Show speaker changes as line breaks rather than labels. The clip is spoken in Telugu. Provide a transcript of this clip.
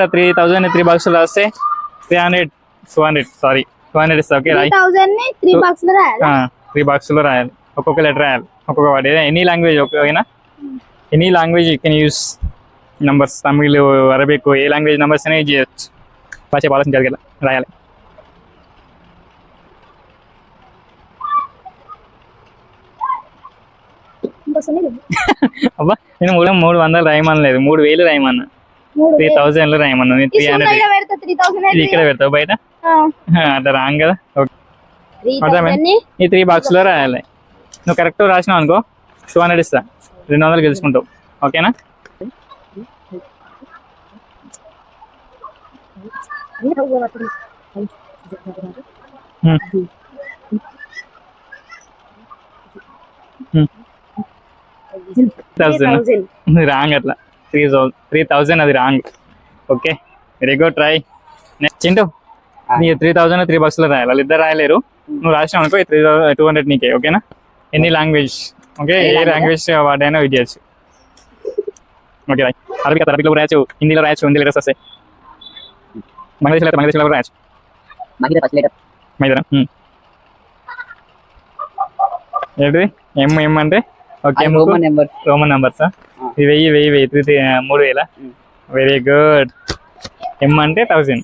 3000 3 బాక్సులు రాస్తే 200 ఇస్తా. ఓకే రాయి.
3 బాక్సులు రాయాలి.
3 బాక్సులు రాయాలి. ఒక్కొక్క లెటర్ రాయాలి. ఒక్కొక్క వర్డ్ ఎనీ లాంగ్వేజ్ ఓకేనా. Any language you can use numbers. Tamil, Arabic A language numbers అయినా యూజ్ చేయొచ్చు. బాగా ఆలోచించాలి కదా రాయాలి. అబ్బా నేను 300 రాయమనలేదు, 3000 రాయమన్నా. 3000 రాయమన్నా. 300 ఇది ఇక్కడ పెడతావు బయట అట్లా రాంగ్ కదా. ఈ 3 బాక్స్లో రాయాలి. నువ్వు కరెక్ట్ రాసినావు అనుకో 200 ఇస్తా. 200 గెలుచుకుంటావు. ఓకేనా. రాంగ్ అట్లా 3000 అది wrong. Okay very good try. Next Chintu నీ 3000 3 బాక్స్లో రాయాలి. వాళ్ళు ఇద్దరు రాయలేరు. నువ్వు రాసినావు అనుకో 200 నీకే. ఓకేనా. ఎనీ లాంగ్వేజ్ ఓకే ఏ లాంగ్వేజ్ వాడైనా యూజ్ చేయొచ్చు. ఓకే రాయ్. అరబిక్లో రాయచ్చు, హిందీలో రాయచ్చు. హిందీ లెటర్స్ వస్తాయి. బంగ్లాదేశ్లో రాయచ్చు. ఏంటి ఎం అంటే ఓకే రోమన్ నెంబర్సా. 1000 3000 3000 వెరీ గుడ్. ఎం అంటే 1000.